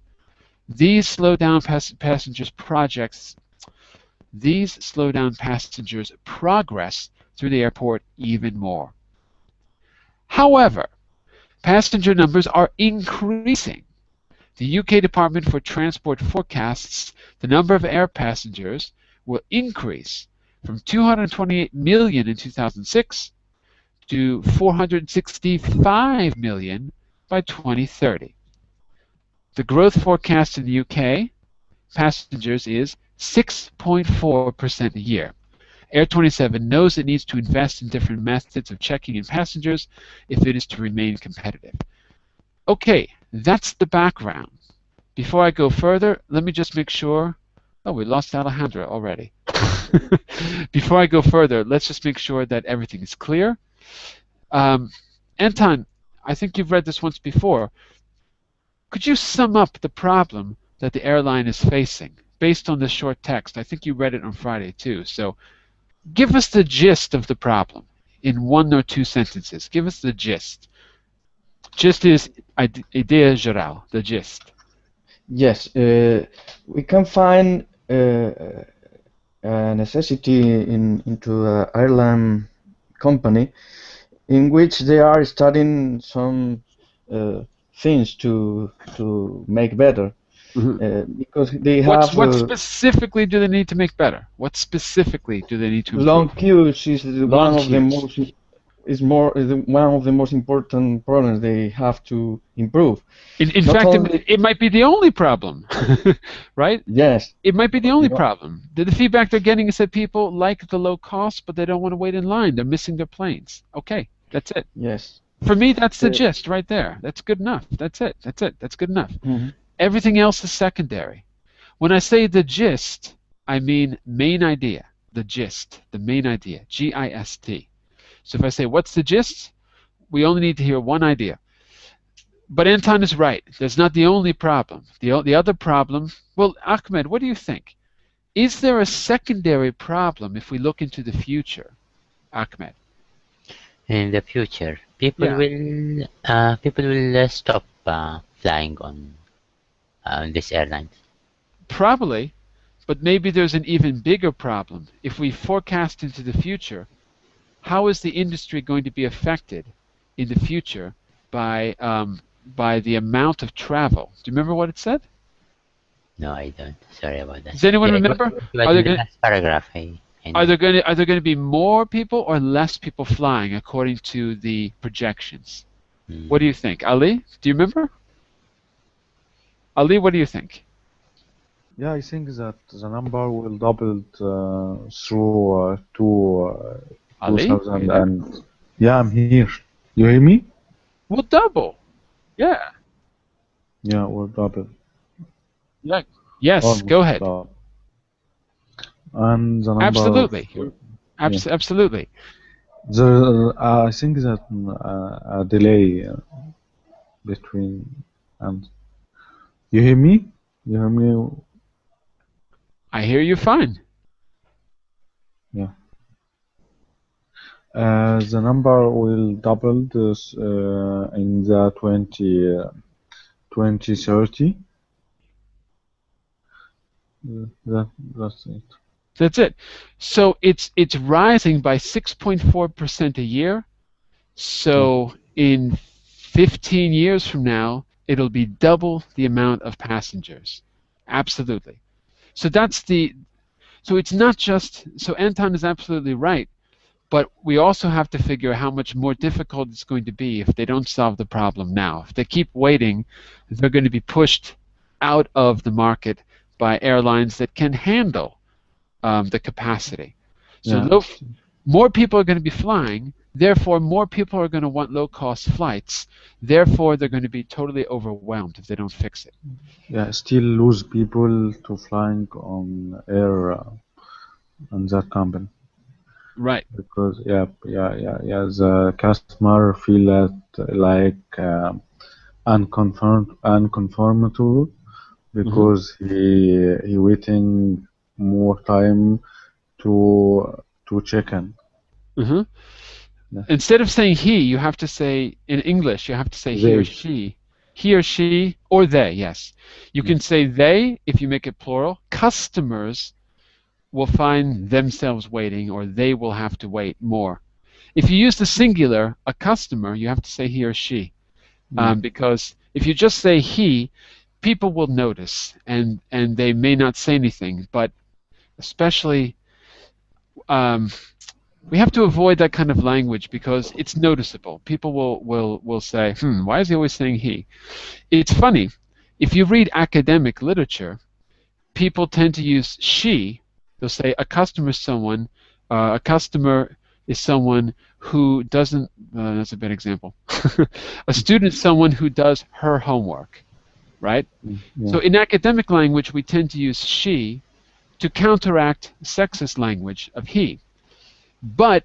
These slow down passengers' progress through the airport even more. However, passenger numbers are increasing. The UK Department for Transport forecasts the number of air passengers will increase from 228 million in 2006 to 465 million by 2030. The growth forecast in the UK passengers is 6.4% a year. Air 27 knows it needs to invest in different methods of checking in passengers if it is to remain competitive. Okay, that's the background. Before I go further, let me just make sure. Oh, we lost Alejandra already. Before I go further, let's just make sure that everything is clear. Anton, I think you've read this once before. Could you sum up the problem that the airline is facing based on this short text? I think you read it on Friday too. So give us the gist of the problem in 1 or 2 sentences. Give us the gist. Gist is idea geral, the gist. Yes, we can find a necessity into an airline company in which they are studying some things to make better. Because they have. What specifically do they need to make better? What specifically do they need to improve? Long queues is one of the most important problems they have to improve. In fact, it might be the only problem, right? Yes. It might be the only problem. The feedback they're getting is that people like the low cost, but they don't want to wait in line. They're missing their planes. Okay, that's it. Yes. For me, that's the gist right there. That's good enough. That's it. That's good enough. Everything else is secondary. When I say the gist, I mean main idea. The gist, the main idea, G-I-S-T. So if I say, what's the gist? We only need to hear one idea. But Anton is right. That's not the only problem. The other problem, well, Ahmed, what do you think? Is there a secondary problem if we look into the future, Ahmed? In the future, people will stop flying on this airline. Probably, but maybe there's an even bigger problem. If we forecast into the future, how is the industry going to be affected in the future by the amount of travel? Do you remember what it said? No, I don't. Sorry about that. Does anyone remember? Are there last paragraph? Are there going to be more people or less people flying according to the projections? What do you think, Ali? Do you remember? Ali, what do you think? Yeah, I think that the number will double through 2000 and yeah, I'm here. You hear me? We'll double. Yeah. Yeah, we'll double. Yeah. Yes. Almost go ahead. double. And the number. Absolutely. Absolutely. I think that a delay between and. You hear me? You hear me? I hear you fine. Yeah. The number will double this in the 2030. That's it. That's it. So it's rising by 6.4% a year. So in 15 years from now, it'll be double the amount of passengers. Absolutely. So so it's not just, so Anton is absolutely right, but we also have to figure how much more difficult it's going to be if they don't solve the problem now. If they keep waiting, they're going to be pushed out of the market by airlines that can handle the capacity. So more people are going to be flying, therefore more people are going to want low-cost flights, therefore they're going to be totally overwhelmed if they don't fix it. Yeah, still lose people to flying on air on that company. Right. Because the customer feel that like unconformable because he waiting more time to check in. Instead of saying he, you have to say, in English, you have to say he or she. He or she, or they, yes. You can say they if you make it plural. Customers will find themselves waiting, or they will have to wait more. If you use the singular, a customer, you have to say he or she. Because if you just say he, people will notice, and they may not say anything, but especially we have to avoid that kind of language because it's noticeable. People will say, why is he always saying he? It's funny. If you read academic literature, people tend to use she. They'll say a customer is someone, a customer is someone who doesn't, that's a bad example. A student is someone who does her homework, right? So in academic language, we tend to use she to counteract sexist language of he. But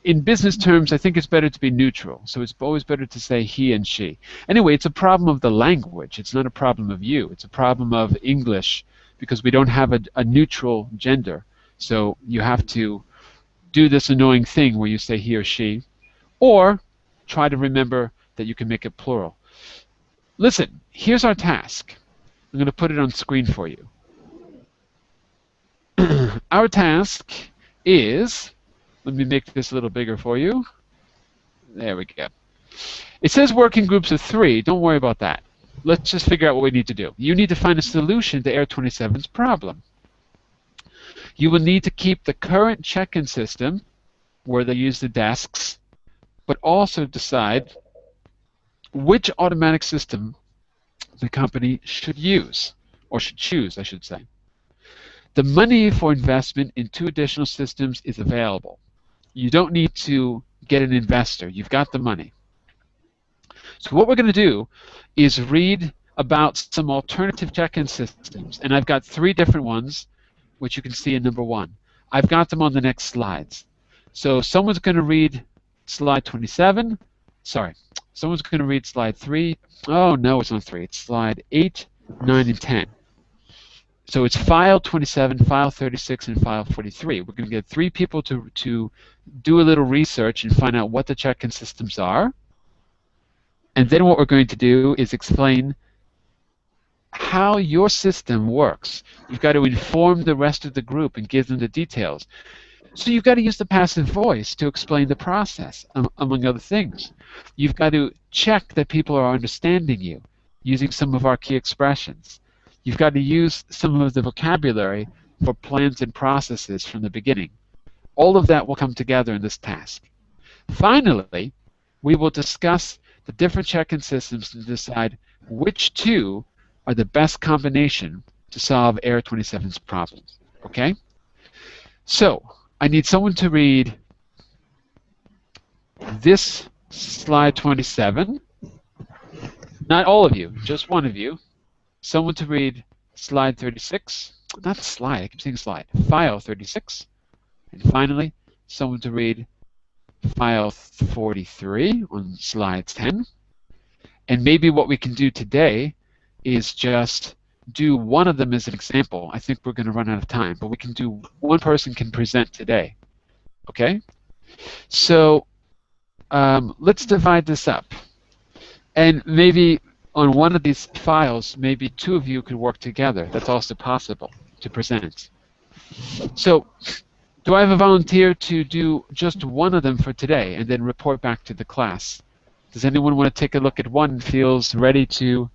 in business terms, I think it's better to be neutral. So it's always better to say he and she. Anyway, it's a problem of the language. It's not a problem of you. It's a problem of English because we don't have a neutral gender. So you have to do this annoying thing where you say he or she, or try to remember that you can make it plural. Listen, here's our task. I'm going to put it on screen for you. Our task is, let me make this a little bigger for you. There we go. It says work in groups of 3. Don't worry about that. Let's just figure out what we need to do. You need to find a solution to Air 27's problem. You will need to keep the current check-in system where they use the desks, but also decide which automatic system the company should use, or should choose, I should say. The money for investment in 2 additional systems is available. You don't need to get an investor. You've got the money. So what we're going to do is read about some alternative check-in systems. And I've got 3 different ones, which you can see in number 1. I've got them on the next slides. So someone's going to read slide 27. Sorry. Someone's going to read slide 3. Oh, no, it's not 3. It's slide 8, 9, and 10. So it's file 27, file 36, and file 43. We're going to get 3 people to do a little research and find out what the check-in systems are. And then what we're going to do is explain how your system works. You've got to inform the rest of the group and give them the details. So you've got to use the passive voice to explain the process, among other things. You've got to check that people are understanding you using some of our key expressions. You've got to use some of the vocabulary for plans and processes from the beginning. All of that will come together in this task. Finally, we will discuss the different check-in systems to decide which 2 are the best combination to solve Air 27's problems. Okay? So, I need someone to read this slide 27. Not all of you, just one of you. Someone to read slide 36. Not slide, I keep saying slide. File 36. And finally, someone to read file 43 on slide 10. And maybe what we can do today is just do one of them as an example. I think we're going to run out of time, but we can do, one person can present today. Okay? So let's divide this up. And maybe on one of these files, maybe 2 of you could work together. That's also possible to present. So do I have a volunteer to do just one of them for today and then report back to the class? Does anyone want to take a look at one and feels ready to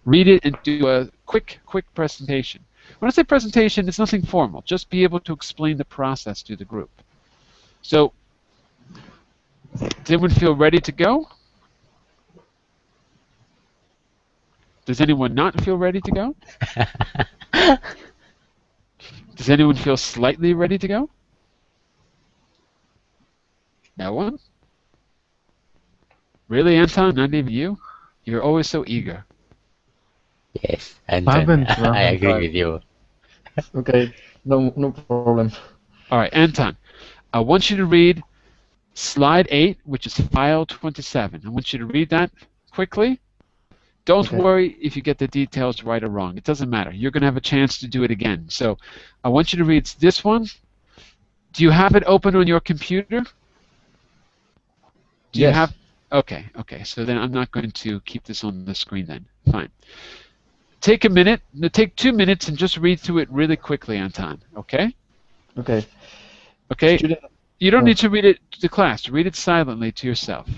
read it and do a quick presentation? When I say presentation, it's nothing formal. Just be able to explain the process to the group. So, does anyone feel ready to go? Does anyone not feel ready to go? Does anyone feel slightly ready to go? No one? Really, Anton? Not even you? You're always so eager. Yes, Anton, I agree with you. Okay, no problem. All right, Anton, I want you to read slide 8, which is file 27. I want you to read that quickly. Don't worry if you get the details right or wrong. It doesn't matter. You're going to have a chance to do it again. So I want you to read this one. Do you have it open on your computer? Do you have? Okay, okay. So then I'm not going to keep this on the screen then. Fine. Take a minute. Take 2 minutes and just read through it really quickly, Anton. Okay? Okay. Okay. You don't need to read it to the class. Read it silently to yourself.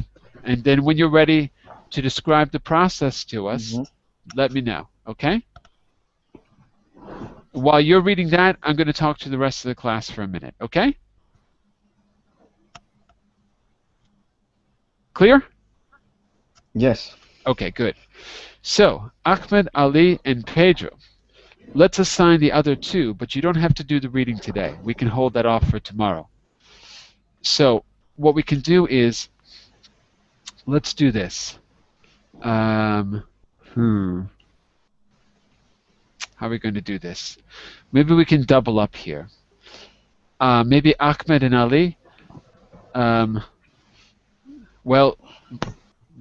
And then when you're ready to describe the process to us, let me know. Okay? While you're reading that, I'm going to talk to the rest of the class for a minute. Okay? Clear? Yes. Okay, good. So, Ahmed, Ali, and Pedro. Let's assign the other two, but you don't have to do the reading today. We can hold that off for tomorrow. So, what we can do is, let's do this. How are we going to do this? Maybe we can double up here. Maybe Ahmed and Ali. Well,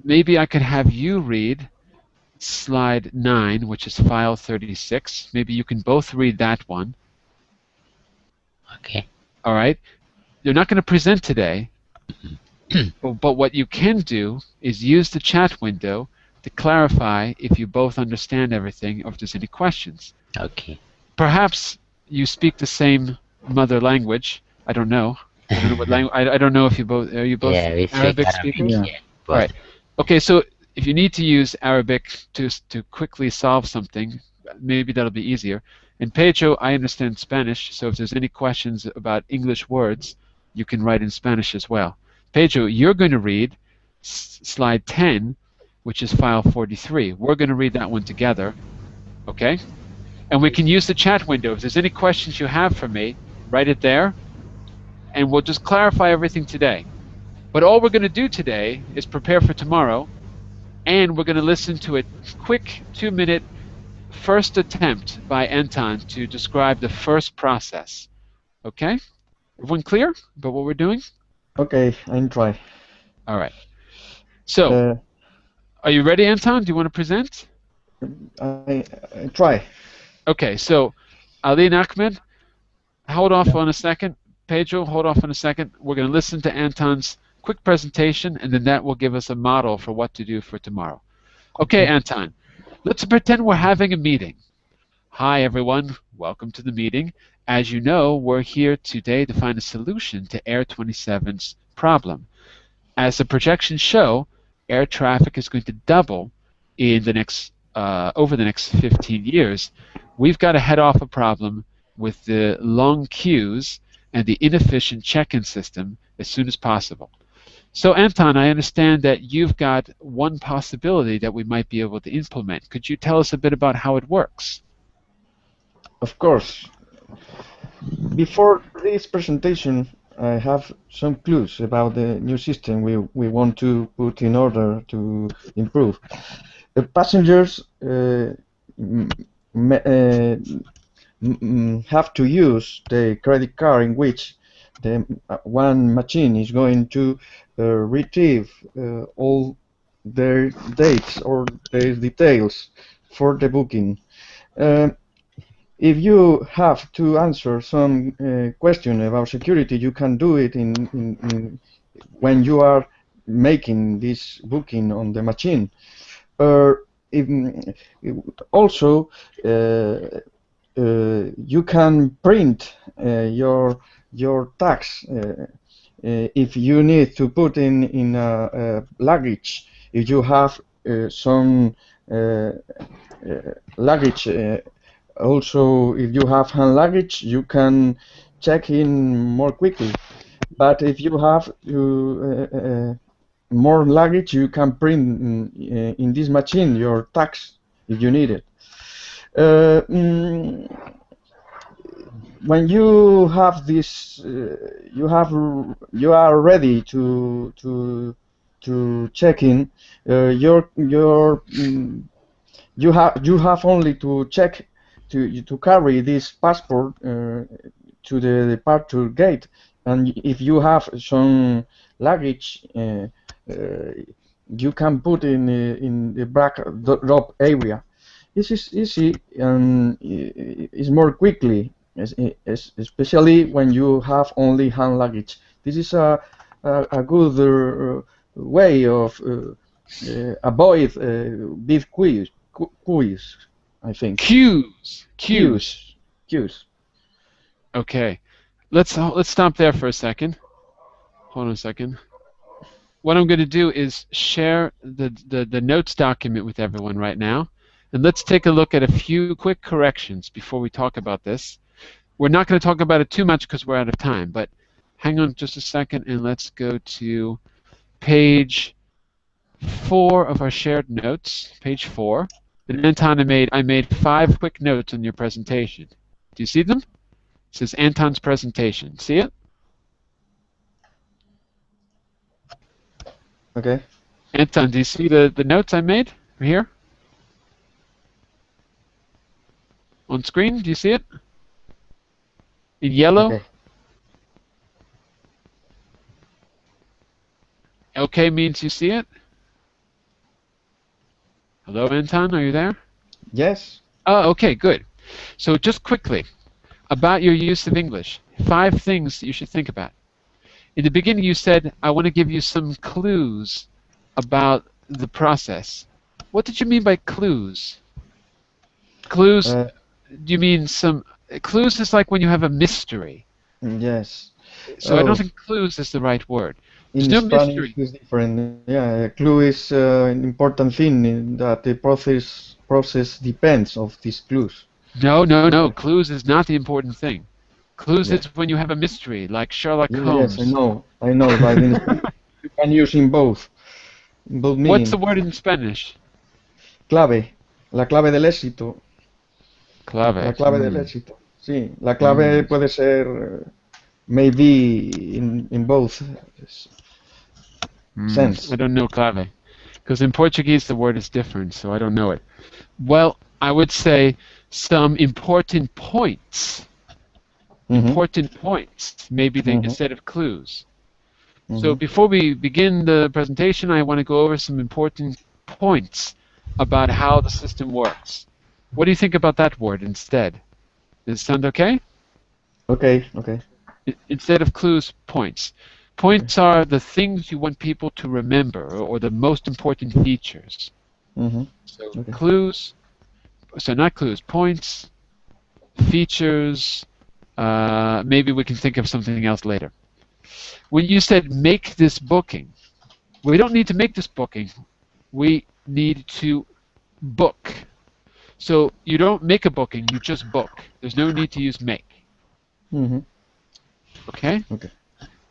maybe I could have you read slide 9, which is file 36. Maybe you can both read that one. Okay. All right. You're not going to present today, but what you can do is use the chat window to clarify if you both understand everything or if there's any questions. Okay. Perhaps you speak the same mother language. I don't know. I don't know what language. I don't know if you both are you both Arabic speakers. Yeah. All right. Okay. So if you need to use Arabic to quickly solve something, maybe that'll be easier. And Pedro, I understand Spanish, so if there's any questions about English words, you can write in Spanish as well. Pedro, you're going to read slide 10, which is file 43. We're going to read that one together, okay? And we can use the chat window. If there's any questions you have for me, write it there, and we'll just clarify everything today. But all we're going to do today is prepare for tomorrow, and we're going to listen to a quick 2-minute first attempt by Anton to describe the first process. Okay? Everyone clear about what we're doing? Okay, I'll try. All right. So, are you ready, Anton? Do you want to present? I try. Okay, so Ali and Ahmed, hold off on a second. Pedro, hold off on a second. We're going to listen to Anton's quick presentation, and then that will give us a model for what to do for tomorrow. Okay, Anton, let's pretend we're having a meeting. Hi, everyone. Welcome to the meeting. As you know, we're here today to find a solution to Air 27's problem. As the projections show, air traffic is going to double in the next over the next 15 years. We've got to head off a problem with the long queues and the inefficient check-in system as soon as possible. So, Anton, I understand that you've got one possibility that we might be able to implement. Could you tell us a bit about how it works? Of course. Before this presentation, I have some clues about the new system we want to put in order to improve. The passengers have to use the credit card in which the one machine is going to retrieve all their dates or their details for the booking. If you have to answer some question about security, you can do it when you are making this booking on the machine. Also, you can print your tags if you need to put in luggage. If you have some luggage. Also, if you have hand luggage, you can check in more quickly. But if you have more luggage, you can print in this machine your tags if you need it. When you have this, you are ready to check in. You have only to check. To carry this passport to the departure gate, and if you have some luggage, you can put in the back drop area. This is easy and is more quickly, especially when you have only hand luggage. This is a good way of avoid big quiz, I think. Cues. Cues. Okay. Let's stop there for a second. Hold on a second. What I'm going to do is share the notes document with everyone right now. And let's take a look at a few quick corrections before we talk about this. We're not going to talk about it too much because we're out of time, but hang on just a second and let's go to page 4 of our shared notes, page 4. And Anton, I made 5 quick notes on your presentation. Do you see them? It says Anton's presentation. See it? Okay. Anton, do you see the notes I made here? On screen, do you see it? In yellow? Okay. Okay means you see it? Hello, Anton, are you there? Yes. Oh, okay, good. So just quickly, about your use of English. 5 things that you should think about. In the beginning you said, I want to give you some clues about the process. What did you mean by clues? Clues, do you mean some... Clues is like when you have a mystery. Yes. So I don't think clues is the right word. There's In no Spanish mystery. it's different. Yeah, a clue is an important thing in that the process depends of these clues. No. Clues is not the important thing. Clues Yeah. is when you have a mystery, like Sherlock Yes, Holmes. I know, but in Spanish you can use in both meanings. What's the word in Spanish? Clave, la clave del éxito, Clave. la clave del éxito. Sí, la clave puede ser maybe in both sense. I don't know clave. Because in Portuguese the word is different, so I don't know it. Well, I would say some important points. Important points, maybe instead of clues. So before we begin the presentation, I want to go over some important points about how the system works. What do you think about that word instead? Does it sound okay? Okay. Instead of clues, points. Points are the things you want people to remember, or the most important features. So clues, so not clues, points, features, maybe we can think of something else later. When you said make this booking, we don't need to make this booking. We need to book. So you don't make a booking, you just book. There's no need to use make. Okay? Okay.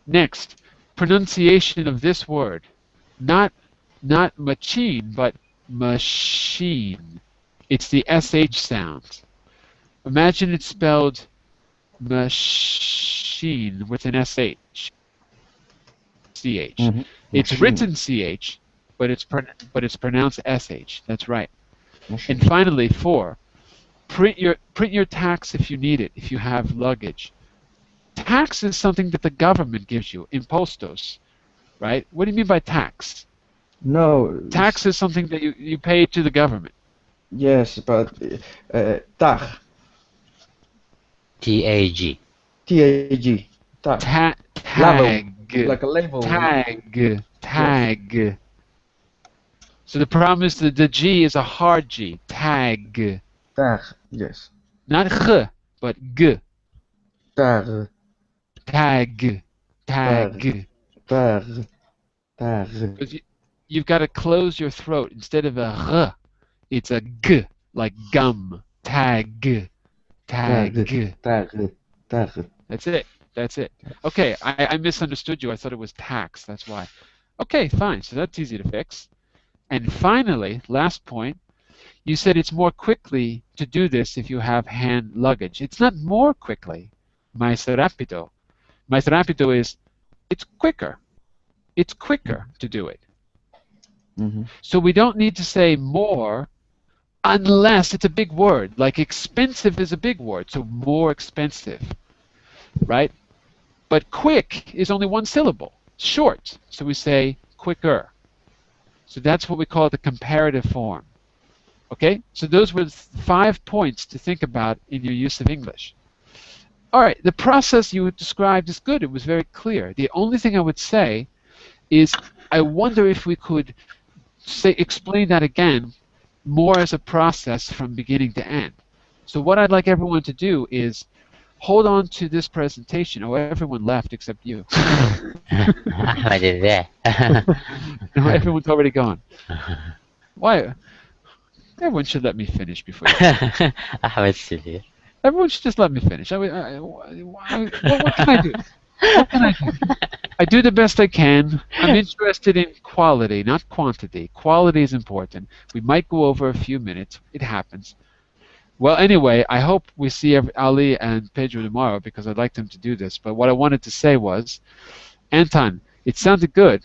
Next, pronunciation of this word. Not machine, but machine. It's the SH sound. Imagine it's spelled machine with an SH. CH. It's written CH, but it's pronounced SH. That's right. And finally, 4, print your tax if you need it, if you have luggage. Tax is something that the government gives you, impostos, right? What do you mean by tax? No. Tax is something that you pay to the government. Yes, but tag. TAG. TAG. Tag. Tag. Like a label. Tag. So the problem is that the G is a hard G. Tag. Tag. Yes. Not G, but G. Tag. Tag. Because you've got to close your throat. Instead of a R, it's a G, like gum. Tag. That's it. Okay, I misunderstood you. I thought it was tax. That's why. Okay, fine. So that's easy to fix. And finally, last point, you said it's more quickly to do this if you have hand luggage. It's not more quickly. Mais rápido. Mais rápido is, it's quicker. It's quicker to do it. So we don't need to say more unless it's a big word. Like expensive is a big word, so more expensive, right? But quick is only 1 syllable, short. So we say quicker. So that's what we call the comparative form. Okay? So those were 5 points to think about in your use of English. All right, the process you described is good. It was very clear. The only thing I would say is I wonder if we could explain that again more as a process from beginning to end. So what I'd like everyone to do is hold on to this presentation. Oh, everyone left except you. Ahmed is there. No, everyone's already gone. Why? Everyone should let me finish before you. Ahmed's still here. Everyone should just let me finish. What can I do? What can I do? I do the best I can. I'm interested in quality, not quantity. Quality is important. We might go over a few minutes. It happens. Well, anyway, I hope we see Ali and Pedro tomorrow because I'd like them to do this. But what I wanted to say was, Anton, it sounded good,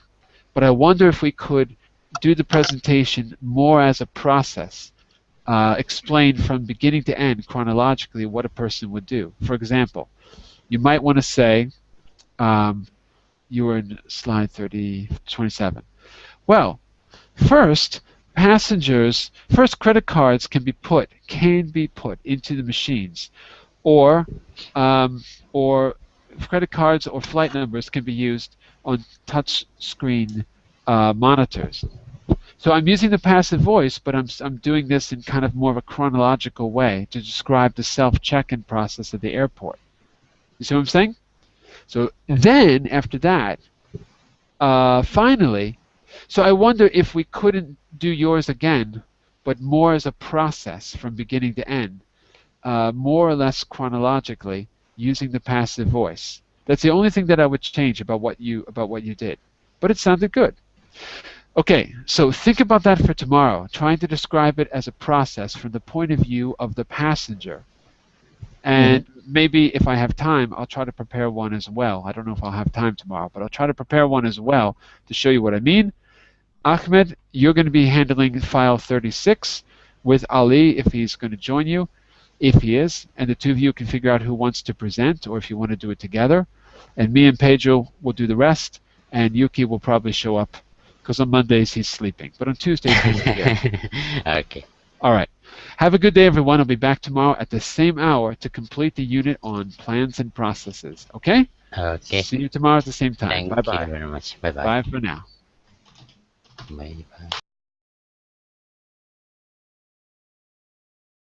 but I wonder if we could do the presentation more as a process. Explain from beginning to end chronologically what a person would do. For example, you might want to say, you were in slide 27. Well, first credit cards can be put into the machines, or credit cards or flight numbers can be used on touch screen monitors. So I'm using the passive voice, but I'm doing this in kind of more of a chronological way to describe the self-check-in process at the airport. You see what I'm saying? So then, after that, finally, so I wonder if we couldn't do yours again, but more as a process from beginning to end, more or less chronologically, using the passive voice. That's the only thing that I would change about what you did. But it sounded good. Okay, so think about that for tomorrow, trying to describe it as a process from the point of view of the passenger. And maybe if I have time, I'll try to prepare one as well. I don't know if I'll have time tomorrow, but I'll try to prepare one as well to show you what I mean. Ahmed, you're going to be handling file 36 with Ali if he's going to join you, if he is, and the two of you can figure out who wants to present or if you want to do it together. And me and Pedro will do the rest, and Yuki will probably show up because on Mondays he's sleeping, but on Tuesdays he's here. Okay. All right. Have a good day, everyone. I'll be back tomorrow at the same hour to complete the unit on plans and processes. Okay? Okay. See you tomorrow at the same time. Thank Bye-bye. you very much. Bye-bye. Bye for now. Bye-bye.